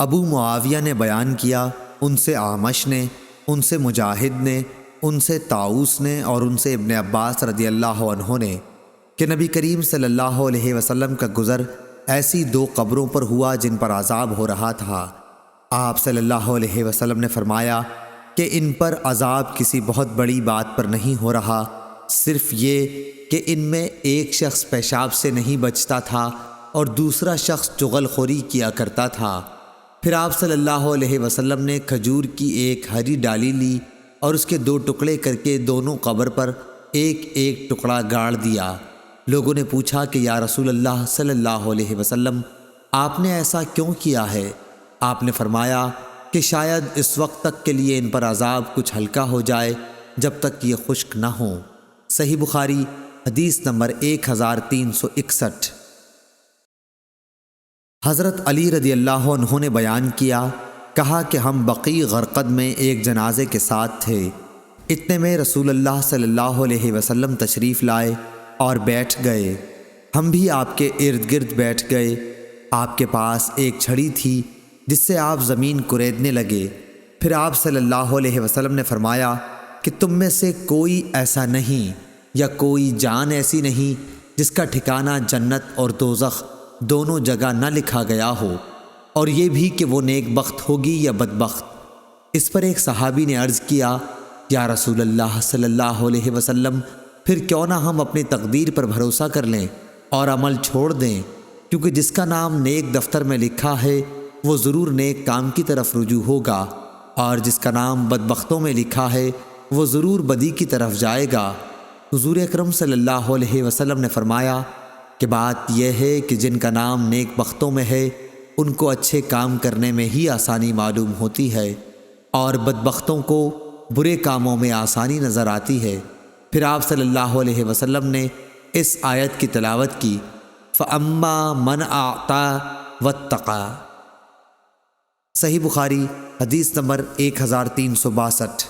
ابو معاویہ نے بیان کیا، ان سے اعمش نے، ان سے مجاہد نے، ان سے طاؤس نے اور ان سے ابن عباس رضی اللہ عنہ نے کہ نبی کریم صلی اللہ علیہ وسلم کا گزر ایسی 2 قبروں پر ہوا جن پر عذاب ہو رہا تھا۔ آپ صلی اللہ علیہ وسلم نے فرمایا کہ ان پر عذاب کسی بہت بڑی بات پر نہیں ہو رہا، صرف یہ کہ ان میں ایک شخص پیشاب سے نہیں بچتا تھا اور دوسرا شخص چغل خوری کیا کرتا تھا۔ پھر آپ صلی اللہ علیہ وسلم نے کھجور کی ایک ہری ڈالی لی اور اس کے 2 ٹکڑے کر کے دونوں قبر پر ایک ایک ٹکڑا گاڑ دیا۔ لوگوں نے پوچھا کہ یا رسول اللہ صلی اللہ علیہ وسلم، آپ نے ایسا کیوں کیا ہے؟ آپ نے فرمایا کہ شاید اس وقت تک کے لیے ان پر عذاب کچھ ہلکا ہو جائے جب تک یہ خشک نہ ہوں۔ صحیح بخاری حدیث نمبر 1361۔ حضرت علی رضی اللہ عنہ نے بیان کیا، کہا کہ ہم بقیع غرقد میں ایک جنازے کے ساتھ تھے، اتنے میں رسول اللہ صلی اللہ علیہ وسلم تشریف لائے اور بیٹھ گئے۔ ہم بھی آپ کے ارد گرد بیٹھ گئے۔ آپ کے پاس ایک چھڑی تھی جس سے آپ زمین کریدنے لگے۔ پھر آپ صلی اللہ علیہ وسلم نے فرمایا کہ تم میں سے کوئی ایسا نہیں یا کوئی جان ایسی نہیں جس کا ٹھکانہ جنت اور دوزخ دونوں جگہ نہ لکھا گیا ہو، اور یہ بھی کہ وہ نیک بخت ہوگی یا بدبخت۔ اس پر ایک صحابی نے عرض کیا، یا رسول اللہ صلی اللہ علیہ وسلم، پھر کیوں نہ ہم اپنی تقدیر پر بھروسہ کر لیں اور عمل چھوڑ دیں، کیونکہ جس کا نام نیک دفتر میں لکھا ہے وہ ضرور نیک کام کی طرف رجوع ہوگا، اور جس کا نام بدبختوں میں لکھا ہے وہ ضرور بدی کی طرف جائے گا۔ حضور اکرم صلی اللہ علیہ وسلم نے فرمایا کہ بات یہ ہے کہ جن کا نام نیک بختوں میں ہے ان کو اچھے کام کرنے میں ہی آسانی معلوم ہوتی ہے، اور بدبختوں کو برے کاموں میں آسانی نظر آتی ہے۔ پھر آپ صلی اللہ علیہ وسلم نے اس آیت کی تلاوت کی، فَأَمَّا مَنْ أَعْطَى وَاتَّقَى۔ صحیح بخاری حدیث نمبر 1362۔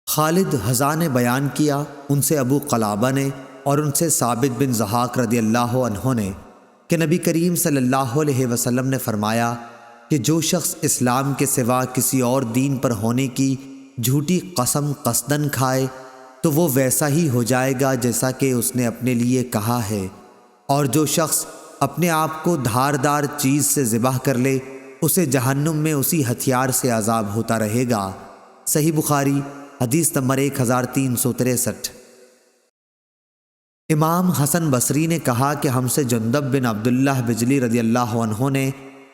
خالد حذا نے بیان کیا، ان سے ابو قلابہ نے اور ان سے ثابت بن ضحاک رضی اللہ عنہ نے کہ نبی کریم صلی اللہ علیہ وسلم نے فرمایا کہ جو شخص اسلام کے سوا کسی اور دین پر ہونے کی جھوٹی قسم قصدن کھائے تو وہ ویسا ہی ہو جائے گا جیسا کہ اس نے اپنے لیے کہا ہے، اور جو شخص اپنے آپ کو دھاردار چیز سے ذبح کر لے اسے جہنم میں اسی ہتھیار سے عذاب ہوتا رہے گا۔ صحیح بخاری حدیث نمبر 1363۔ امام حسن بصری نے کہا کہ ہم سے جندب بن عبداللہ بجلی رضی اللہ عنہ نے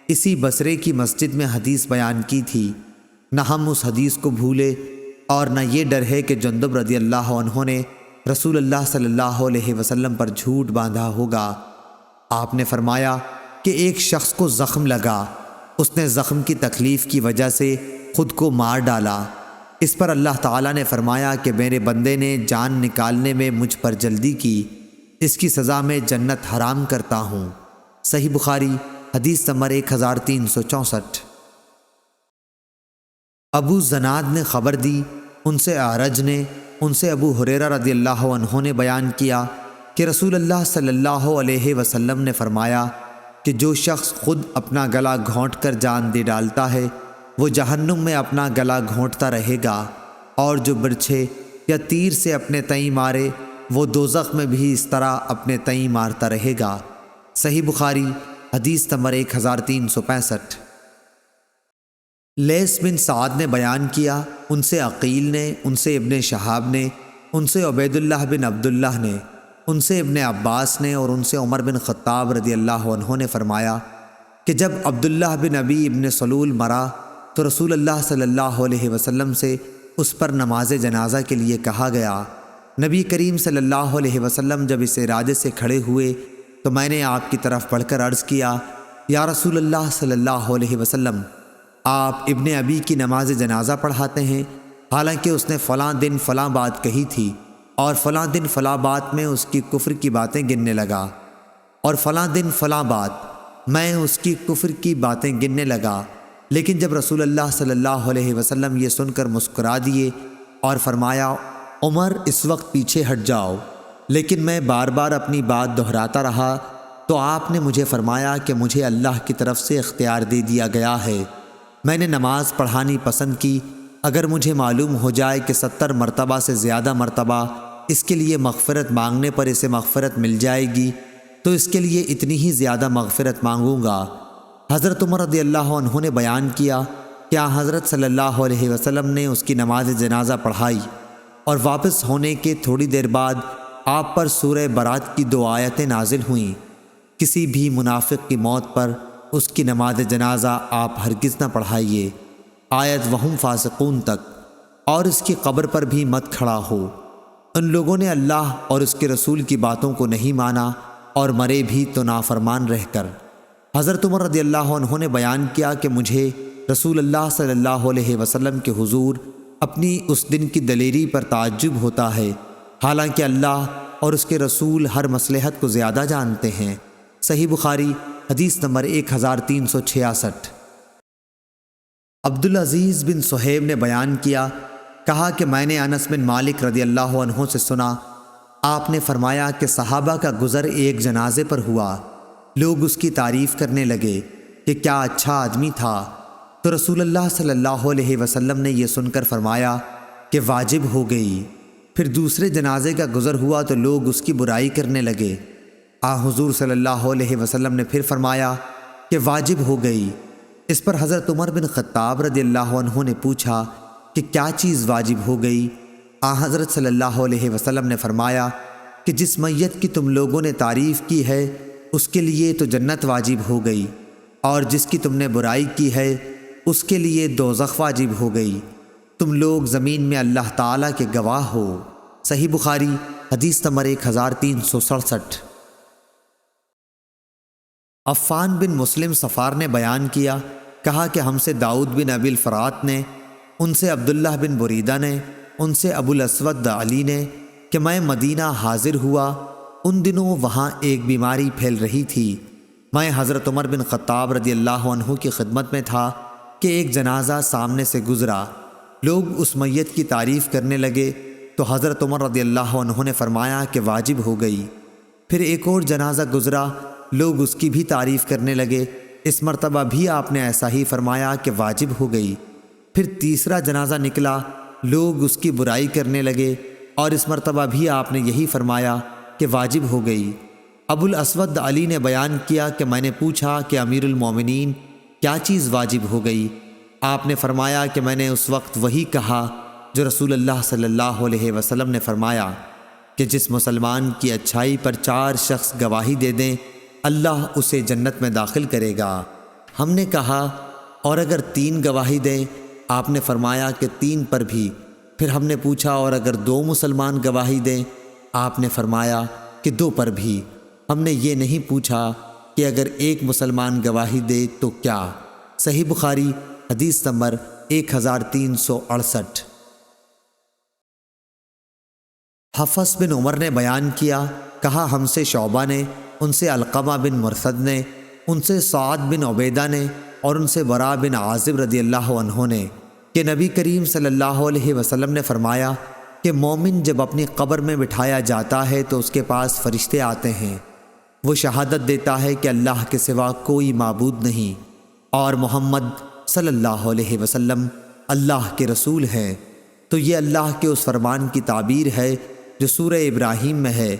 اسی بصرے کی مسجد میں حدیث بیان کی تھی۔ نہ ہم اس حدیث کو بھولے اور نہ یہ ڈر ہے کہ جندب رضی اللہ عنہ نے رسول اللہ صلی اللہ علیہ وسلم پر جھوٹ باندھا ہوگا۔ آپ نے فرمایا کہ ایک شخص کو زخم لگا، اس نے زخم کی تکلیف کی وجہ سے خود کو مار ڈالا۔ اس پر اللہ تعالیٰ نے فرمایا کہ میرے بندے نے جان نکالنے میں مجھ پر جلدی کی، اس کی سزا میں جنت حرام کرتا ہوں۔ صحیح بخاری حدیث نمبر 1364۔ ابو زناد نے خبر دی، ان سے اعرج نے، ان سے ابو ہریرہ رضی اللہ عنہ نے بیان کیا کہ رسول اللہ صلی اللہ علیہ وسلم نے فرمایا کہ جو شخص خود اپنا گلا گھونٹ کر جان دے ڈالتا ہے وہ جہنم میں اپنا گلا گھونٹتا رہے گا، اور جو برچھے یا تیر سے اپنے تئیں مارے وہ دوزخ میں بھی اس طرح اپنے تئیں مارتا رہے گا۔ صحیح بخاری حدیث نمبر 1365۔ لیث بن سعد نے بیان کیا، ان سے عقیل نے، ان سے ابن شہاب نے، ان سے عبید اللہ بن عبداللہ نے، ان سے ابن عباس نے اور ان سے عمر بن خطاب رضی اللہ عنہ نے فرمایا کہ جب عبداللہ بن ابی ابن سلول مرا تو رسول اللہ صلی اللہ علیہ وسلم سے اس پر نماز جنازہ کے لیے کہا گیا۔ نبی کریم صلی اللہ علیہ وسلم جب اس ارادے سے کھڑے ہوئے تو میں نے آپ کی طرف بڑھ کر عرض کیا، یا رسول اللہ صلی اللہ علیہ وسلم، آپ ابن ابی کی نماز جنازہ پڑھاتے ہیں، حالانکہ اس نے فلاں دن فلاں بات کہی تھی اور فلاں دن فلاں بات میں اس کی کفر کی باتیں گننے لگا، اور فلاں دن فلاں بات میں اس کی کفر کی باتیں گننے لگا۔ لیکن جب رسول اللہ صلی اللہ علیہ وسلم یہ سن کر مسکرا دیے اور فرمایا، عمر اس وقت پیچھے ہٹ جاؤ، لیکن میں بار بار اپنی بات دہراتا رہا تو آپ نے مجھے فرمایا کہ مجھے اللہ کی طرف سے اختیار دے دیا گیا ہے۔ میں نے نماز پڑھانی پسند کی، اگر مجھے معلوم ہو جائے کہ 70 مرتبہ سے زیادہ مرتبہ اس کے لیے مغفرت مانگنے پر اسے مغفرت مل جائے گی تو اس کے لیے اتنی ہی زیادہ مغفرت مانگوں گا۔ حضرت عمر رضی اللہ عنہ نے بیان کیا کہ حضرت صلی اللہ علیہ وسلم نے اس کی نماز جنازہ پڑھائی اور واپس ہونے کے تھوڑی دیر بعد آپ پر سورہ برات کی 2 آیتیں نازل ہوئیں۔ کسی بھی منافق کی موت پر اس کی نماز جنازہ آپ ہرگز نہ پڑھائیے، آیت وہم فاسقون تک، اور اس کی قبر پر بھی مت کھڑا ہو۔ ان لوگوں نے اللہ اور اس کے رسول کی باتوں کو نہیں مانا اور مرے بھی تو نافرمان رہ کر۔ حضرت عمر رضی اللہ عنہ نے بیان کیا کہ مجھے رسول اللہ صلی اللہ علیہ وسلم کے حضور اپنی اس دن کی دلیری پر تعجب ہوتا ہے، حالانکہ اللہ اور اس کے رسول ہر مصلحت کو زیادہ جانتے ہیں۔ صحیح بخاری حدیث نمبر 1366۔ عبدالعزیز بن صہیب نے بیان کیا، کہا کہ میں نے انس بن مالک رضی اللہ عنہ سے سنا، آپ نے فرمایا کہ صحابہ کا گزر ایک جنازے پر ہوا، لوگ اس کی تعریف کرنے لگے کہ کیا اچھا آدمی تھا، تو رسول اللہ صلی اللہ علیہ وسلم نے یہ سن کر فرمایا کہ واجب ہو گئی۔ پھر دوسرے جنازے کا گزر ہوا تو لوگ اس کی برائی کرنے لگے، حضور صلی اللہ علیہ وسلم نے پھر فرمایا کہ واجب ہو گئی۔ اس پر حضرت عمر بن خطاب رضی اللہ عنہ نے پوچھا کہ کیا چیز واجب ہو گئی؟ حضرت صلی اللہ علیہ وسلم نے فرمایا کہ جس میت کی تم لوگوں نے تعریف کی ہے اس کے لیے تو جنت واجب ہو گئی، اور جس کی تم نے برائی کی ہے اس کے لیے دوزخ واجب ہو گئی۔ تم لوگ زمین میں اللہ تعالیٰ کے گواہ ہو۔ صحیح بخاری حدیث نمبر 1367۔ عفان بن مسلم صفار نے بیان کیا، کہا کہ ہم سے داؤد بن ابی الفرات نے، ان سے عبداللہ بن بریدہ نے، ان سے ابو الاسود علی نے کہ میں مدینہ حاضر ہوا، ان دنوں وہاں ایک بیماری پھیل رہی تھی۔ میں حضرت عمر بن خطاب رضی اللہ عنہ کی خدمت میں تھا کہ ایک جنازہ سامنے سے گزرا، لوگ اس میت کی تعریف کرنے لگے تو حضرت عمر رضی اللہ عنہ نے فرمایا کہ واجب ہو گئی۔ پھر ایک اور جنازہ گزرا، لوگ اس کی بھی تعریف کرنے لگے، اس مرتبہ بھی آپ نے ایسا ہی فرمایا کہ واجب ہو گئی۔ پھر تیسرا جنازہ نکلا، لوگ اس کی برائی کرنے لگے، اور اس مرتبہ بھی آپ نے یہی فرمایا کہ واجب ہو گئی۔ ابو الاسود علی نے بیان کیا کہ میں نے پوچھا کہ امیر المومنین کیا چیز واجب ہو گئی؟ آپ نے فرمایا کہ میں نے اس وقت وہی کہا جو رسول اللہ صلی اللہ علیہ وسلم نے فرمایا کہ جس مسلمان کی اچھائی پر 4 شخص گواہی دے دیں اللہ اسے جنت میں داخل کرے گا۔ ہم نے کہا اور اگر 3 گواہی دیں؟ آپ نے فرمایا کہ 3 پر بھی۔ پھر ہم نے پوچھا اور اگر 2 مسلمان گواہی دیں؟ آپ نے فرمایا کہ 2 پر بھی۔ ہم نے یہ نہیں پوچھا کہ اگر 1 مسلمان گواہی دے تو کیا؟ صحیح بخاری حدیث نمبر 1368۔ حفص بن عمر نے بیان کیا، کہا ہم سے شعبہ نے، ان سے علقمہ بن مرثد نے، ان سے سعد بن عبیدہ نے، اور ان سے برا بن عازب رضی اللہ عنہ نے کہ نبی کریم صلی اللہ علیہ وسلم نے فرمایا کہ مومن جب اپنی قبر میں بٹھایا جاتا ہے تو اس کے پاس فرشتے آتے ہیں، وہ شہادت دیتا ہے کہ اللہ کے سوا کوئی معبود نہیں اور محمد صلی اللہ علیہ وسلم اللہ کے رسول ہیں۔ تو یہ اللہ کے اس فرمان کی تعبیر ہے جو سورہ ابراہیم میں ہے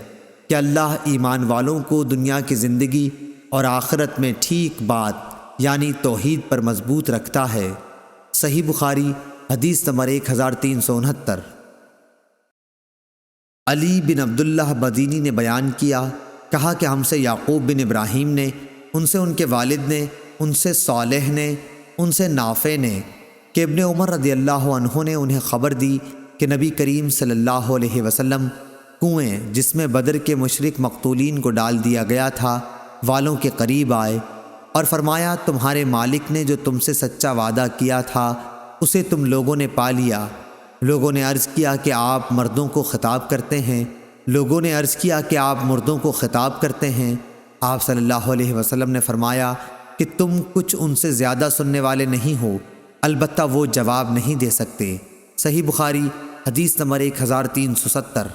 کہ اللہ ایمان والوں کو دنیا کی زندگی اور آخرت میں ٹھیک بات یعنی توحید پر مضبوط رکھتا ہے۔ صحیح بخاری حدیث نمبر 1369۔ علی بن عبداللہ مدینی نے بیان کیا، کہا کہ ہم سے یعقوب بن ابراہیم نے، ان سے ان کے والد نے، ان سے صالح نے، ان سے نافع نے کہ ابن عمر رضی اللہ عنہ نے انہیں خبر دی کہ نبی کریم صلی اللہ علیہ وسلم کنویں جس میں بدر کے مشرک مقتولین کو ڈال دیا گیا تھا والوں کے قریب آئے اور فرمایا تمہارے مالک نے جو تم سے سچا وعدہ کیا تھا اسے تم لوگوں نے پا لیا۔ لوگوں نے عرض کیا کہ آپ مردوں کو خطاب کرتے ہیں۔ لوگوں نے عرض کیا کہ آپ مردوں کو خطاب کرتے ہیں۔ آپ صلی اللہ علیہ وسلم نے فرمایا کہ تم کچھ ان سے زیادہ سننے والے نہیں ہو، البتہ وہ جواب نہیں دے سکتے۔ صحیح بخاری حدیث نمبر 1370۔